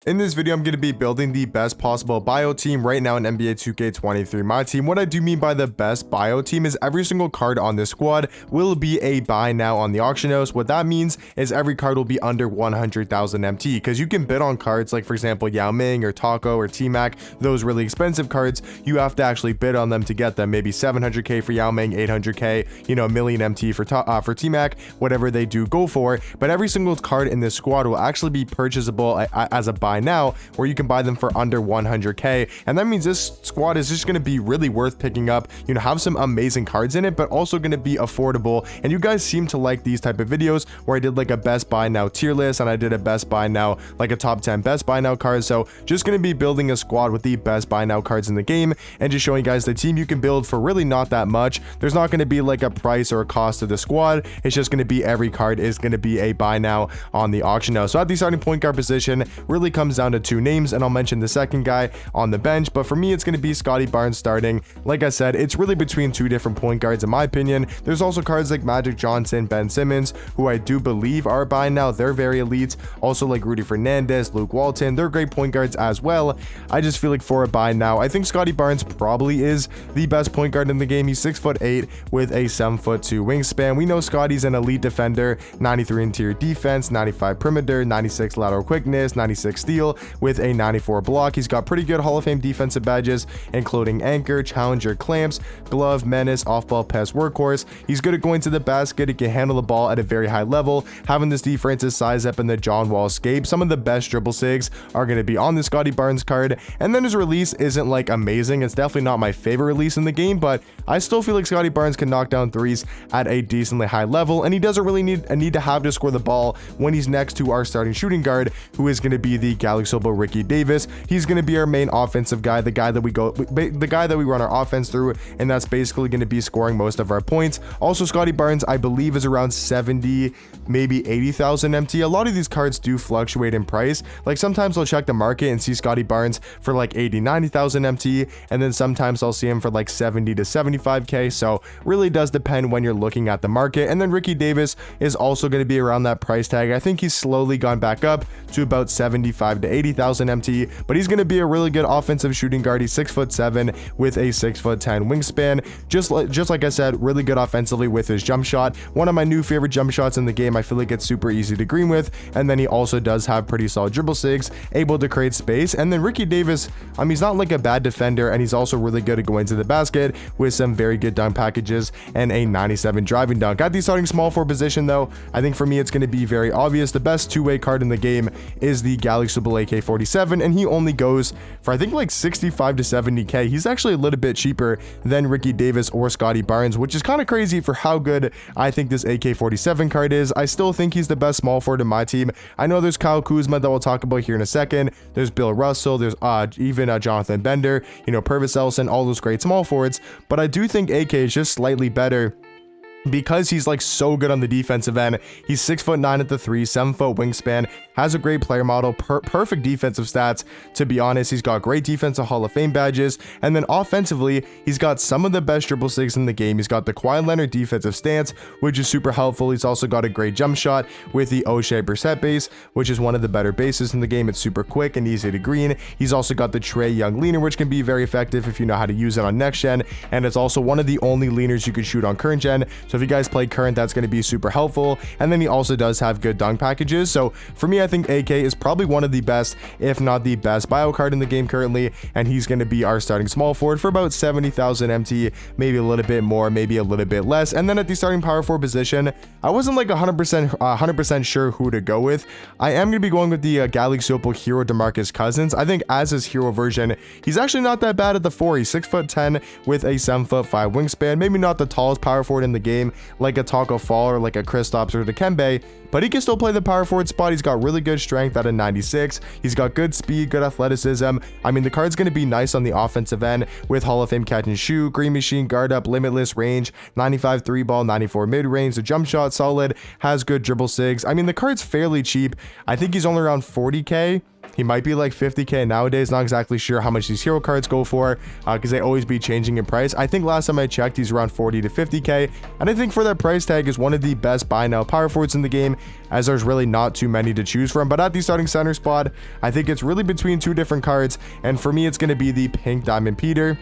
In this video, I'm going to be building the best possible bio team right now in NBA 2K23 My Team. What I do mean by the best bio team is every single card on this squad will be a buy now on the auction house. What that means is every card will be under 100,000 MT, because you can bid on cards like, for example, Yao Ming or Taco or T-Mac, those really expensive cards. You have to actually bid on them to get them. Maybe 700k for Yao Ming, 800k, a million MT for T-Mac, whatever they do go for. But every single card in this squad will actually be purchasable as a buy now, where you can buy them for under 100k, and that means this squad is just going to be really worth picking up. Have some amazing cards in it, but also going to be affordable. And you guys seem to like these type of videos where I did like a best buy now tier list, and I did a best buy now, like a top 10 best buy now cards. So just going to be building a squad with the best buy now cards in the game, and just showing you guys the team you can build for really not that much. There's not going to be like a price or a cost to the squad. It's just going to be every card is going to be a buy now on the auction house. So at the starting point guard position, really comes down to two names, and I'll mention the second guy on the bench. But for me, it's going to be Scottie Barnes starting. Like I said, it's really between two different point guards in my opinion. There's also cards like Magic Johnson, Ben Simmons, who I do believe are buy now. They're very elite. Also like Rudy Fernandez, Luke Walton, they're great point guards as well. I just feel like for a buy now, I think Scottie Barnes probably is the best point guard in the game. He's 6'8" with a 7'2" wingspan. We know Scottie's an elite defender, 93 interior defense, 95 perimeter, 96 lateral quickness, 96 steal, with a 94 block. He's got pretty good Hall of Fame defensive badges, including anchor, challenger, clamps, glove, menace, off-ball pass, workhorse. He's good at going to the basket. He can handle the ball at a very high level. Having this defensive size up in the John Wall escape, some of the best dribble sigs are going to be on the Scottie Barnes card. And then his release isn't like amazing. It's definitely not my favorite release in the game, but I still feel like Scottie Barnes can knock down threes at a decently high level, and he doesn't really need to have to score the ball when he's next to our starting shooting guard, who is going to be the Galaxy Ricky Davis. He's going to be our main offensive guy, the guy that we run our offense through, and that's basically going to be scoring most of our points. Also, Scottie Barnes, I believe, is around 70, maybe 80,000 MT. A lot of these cards do fluctuate in price. Like sometimes I'll check the market and see Scottie Barnes for like 80, 90,000 MT, and then sometimes I'll see him for like 70 to 75k. So really does depend when you're looking at the market. And then Ricky Davis is also going to be around that price tag. I think he's slowly gone back up to about 75 to 80,000 MT, but he's going to be a really good offensive shooting guard. He's 6'7" with a 6'10" wingspan. Just like I said, really good offensively with his jump shot. One of my new favorite jump shots in the game. I feel like it's super easy to green with, and then he also does have pretty solid dribble sigs, able to create space. And then Ricky Davis, he's not like a bad defender, and he's also really good at going to the basket with some very good dunk packages and a 97 driving dunk. At the starting small forward position though, I think for me it's going to be very obvious. The best two-way card in the game is the Galaxy AK-47, and he only goes for I think like 65 to 70k. He's actually a little bit cheaper than Ricky Davis or Scottie Barnes, which is kind of crazy for how good I think this AK-47 card is. I still think he's the best small forward in my team. I know there's Kyle Kuzma that we'll talk about here in a second. There's Bill Russell. There's even Jonathan Bender, Purvis Ellison, all those great small forwards. But I do think AK is just slightly better because he's like so good on the defensive end. He's 6'9" at the 3, 7-foot wingspan, has a great player model, perfect defensive stats. To be honest, he's got great defensive Hall of Fame badges, and then offensively, he's got some of the best dribble sigs in the game. He's got the Kawhi Leonard defensive stance, which is super helpful. He's also got a great jump shot with the O'Shea Brissett base, which is one of the better bases in the game. It's super quick and easy to green. He's also got the Trae Young leaner, which can be very effective if you know how to use it on next gen, and it's also one of the only leaners you could shoot on current gen. So if you guys play current, that's going to be super helpful. And then he also does have good dunk packages. So for me, I think AK is probably one of the best, if not the best bio card in the game currently, and he's going to be our starting small forward for about 70,000 MT, maybe a little bit more, maybe a little bit less. And then at the starting power forward position, I wasn't like 100% sure who to go with. I am going to be going with the Galaxy Opal hero DeMarcus Cousins. I think as his hero version, he's actually not that bad at the 4. He's 6'10" with a 7'5" wingspan. Maybe not the tallest power forward in the game, like a Taco Fall or like a Kristaps or Dikembe, but he can still play the power forward spot. He's got really good strength at a 96. He's got good speed, good athleticism. The card's going to be nice on the offensive end with Hall of Fame catch and shoot, green machine, guard up, limitless range, 95 3 ball, 94 mid range. The jump shot solid, has good dribble sigs. The card's fairly cheap. I think he's only around 40k. He might be like 50k nowadays. Not exactly sure how much these hero cards go for because they always be changing in price. I think last time I checked, he's around 40 to 50k, and I think for that price tag is one of the best buy now power forwards in the game, as there's really not too many to choose from. But at the starting center spot, I think it's really between two different cards, and for me it's going to be the Pink Diamond Peter.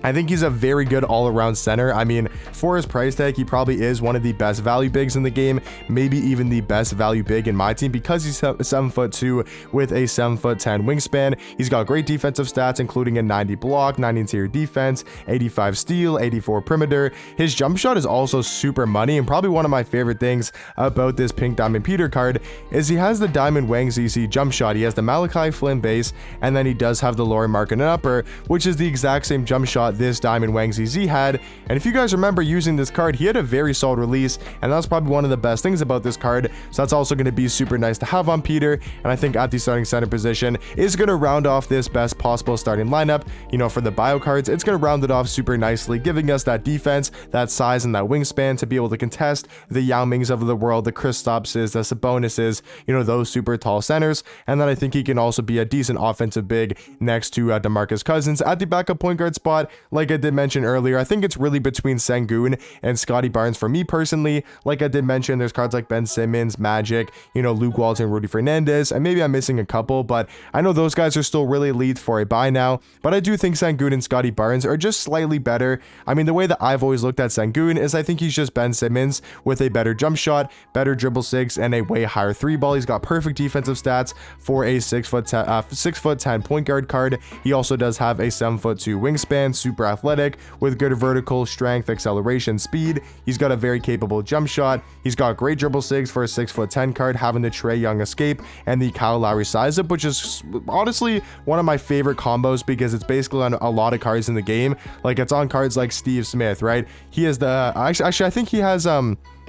I think he's a very good all-around center. I mean, for his price tag, he probably is one of the best value bigs in the game, maybe even the best value big in my team, because he's 7'2" with a 7'10" wingspan. He's got great defensive stats, including a 90 block, 90 interior defense, 85 steal, 84 perimeter. His jump shot is also super money, and probably one of my favorite things about this Pink Diamond Peter card is he has the Diamond Wang ZZ jump shot. He has the Malachi Flynn base, and then he does have the Lauri Markkanen upper, which is the exact same jump shot this Diamond Wang ZZ had. And if you guys remember using this card, he had a very solid release, and that's probably one of the best things about this card. So that's also going to be super nice to have on Peter, and I think at the starting center position is going to round off this best possible starting lineup. You know, for the bio cards, it's going to round it off super nicely, giving us that defense, that size, and that wingspan to be able to contest the Yao Mings of the world, the Kristapses, the Sabonises, you know, those super tall centers. And then I think he can also be a decent offensive big next to DeMarcus Cousins. At the backup point guard spot, like I did mention earlier, I think it's really between Sengun and Scotty Barnes for me personally. Like I did mention, there's cards like Ben Simmons, Magic, you know, Luke Walton, Rudy Fernandez, and maybe I'm missing a couple, but I know those guys are still really elite for a buy now. But I do think Sengun and Scotty Barnes are just slightly better. I mean, the way that I've always looked at Sengun is I think he's just Ben Simmons with a better jump shot, better dribble six, and a way higher three ball. He's got perfect defensive stats for a 6'10" point guard card. He also does have a 7'2" wingspan, super athletic with good vertical strength, acceleration, speed. He's got a very capable jump shot. He's got great dribble six for a 6'10" card, having the Trae Young escape and the Kyle Lowry size up, which is honestly one of my favorite combos because it's basically on a lot of cards in the game. Like it's on cards like Steve Smith, right? He has the actually I think he has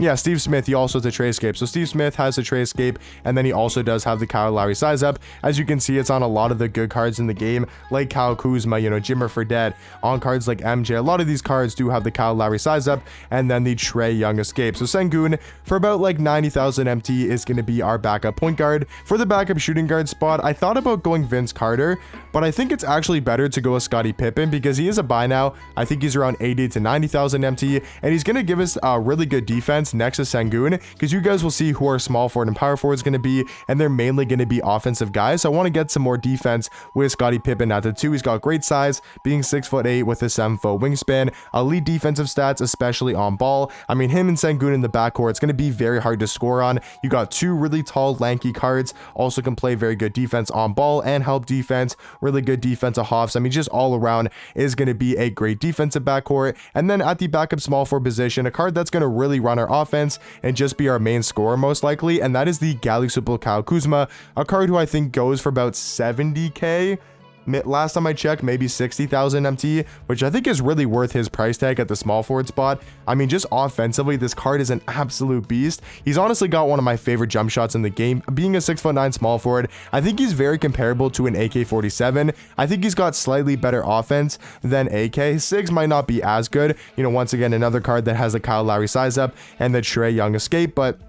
yeah, Steve Smith, he also has a Trae escape. So Steve Smith has a Trae escape, and then he also does have the Kyle Lowry size up. As you can see, it's on a lot of the good cards in the game, like Kyle Kuzma, you know, Jimmer Fredette, on cards like MJ. A lot of these cards do have the Kyle Lowry size up, and then the Trae Young escape. So Sengun, for about like 90,000 MT, is going to be our backup point guard. For the backup shooting guard spot, I thought about going Vince Carter, but I think it's actually better to go with Scottie Pippen because he is a buy now. I think he's around 80 to 90,000 MT, and he's going to give us a really good defense next to Sengun, because you guys will see who our small forward and power forward is going to be, and they're mainly going to be offensive guys. So I want to get some more defense with Scottie Pippen at the 2. He's got great size, being 6'8" with a 7-foot wingspan, elite defensive stats, especially on ball. I mean, him and Sengun in the backcourt, it's going to be very hard to score on. You got two really tall, lanky cards, also can play very good defense on ball and help defense, really good defensive hops. I mean, just all around is going to be a great defensive backcourt. And then at the backup small forward position, a card that's going to really run our offense and just be our main scorer most likely, and that is the Galaxy Kyle Kuzma, a card who I think goes for about 70k. Last time I checked, maybe 60,000 MT, which I think is really worth his price tag at the small forward spot. I mean, just offensively, this card is an absolute beast. He's honestly got one of my favorite jump shots in the game. Being a 6'9" small forward, I think he's very comparable to an AK-47. I think he's got slightly better offense than AK. Sigs might not be as good. You know, once again, another card that has the Kyle Lowry size up and the Trae Young escape, but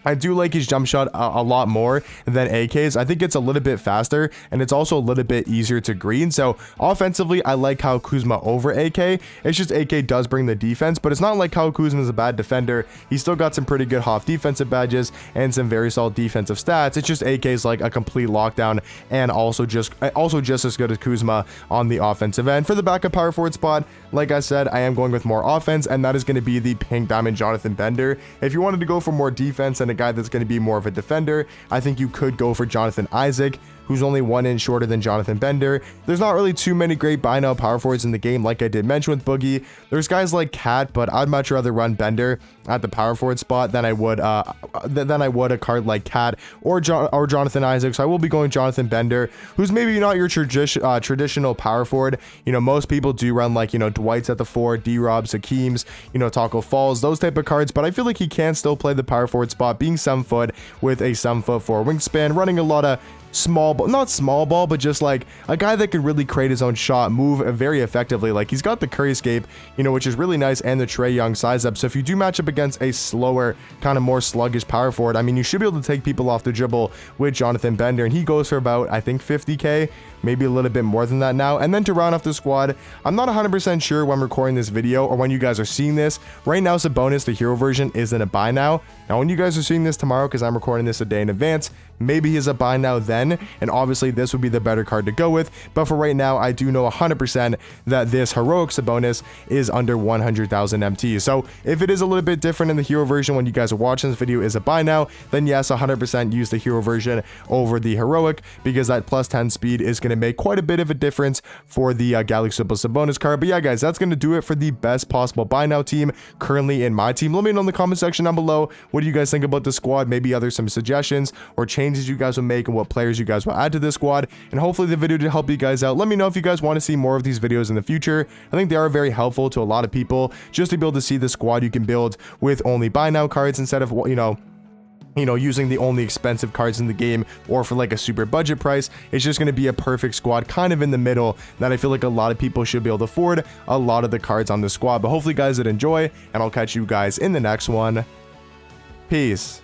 I do like his jump shot a lot more than AK's. I think it's a little bit faster, and it's also a little bit easier to green. So offensively, I like Kyle Kuzma over AK. It's just AK does bring the defense, but it's not like Kyle Kuzma is a bad defender. He's still got some pretty good Hoff defensive badges and some very solid defensive stats. It's just AK's like a complete lockdown, and also just as good as Kuzma on the offensive end. For the backup power forward spot, like I said, I am going with more offense, and that is going to be the Pink Diamond Jonathan Bender. If you wanted to go for more defense and a guy that's going to be more of a defender, I think you could go for Jonathan Isaac, who's only 1 inch shorter than Jonathan Bender. There's not really too many great buy now power forwards in the game, like I did mention with Boogie. There's guys like Cat, but I'd much rather run Bender at the power forward spot than I would a card like Cat or Jonathan Isaac. So I will be going Jonathan Bender, who's maybe not your traditional power forward. You know, most people do run like, you know, Dwight's at the 4, D-Rob, Hakeem's, you know, Taco Falls, those type of cards, but I feel like he can still play the power forward spot, being 7 foot with a 7'4" wingspan, running a lot of small ball, not small ball, but just like a guy that could really create his own shot, move very effectively. Like he's got the Curry escape, you know, which is really nice, and the Trae Young size up. So if you do match up against a slower, kind of more sluggish power forward, I mean, you should be able to take people off the dribble with Jonathan Bender, and he goes for about, I think, 50k, maybe a little bit more than that now. And then to round off the squad, I'm not 100% sure when recording this video or when you guys are seeing this. Right now, Sabonis, the hero version, is in a buy now. Now, when you guys are seeing this tomorrow, because I'm recording this a day in advance, maybe he's a buy now then, and obviously this would be the better card to go with. But for right now, I do know 100% that this heroic Sabonis is under 100,000 MT. So if it is a little bit different in the hero version when you guys are watching this video is a buy now, then yes, 100% use the hero version over the heroic, because that plus 10 speed is going to make quite a bit of a difference for the Galaxy Sabonis card. But yeah, guys, that's going to do it for the best possible buy now team currently in my team. Let me know in the comment section down below, what do you guys think about the squad? Maybe other some suggestions or changes you guys will make and what players you guys will add to this squad, and hopefully the video did help you guys out. Let me know if you guys want to see more of these videos in the future. I think they are very helpful to a lot of people, just to be able to see the squad you can build with only buy now cards instead of, you know, using the only expensive cards in the game or for like a super budget price. It's just going to be a perfect squad kind of in the middle that I feel like a lot of people should be able to afford a lot of the cards on the squad. But hopefully you guys did enjoy, and I'll catch you guys in the next one. Peace.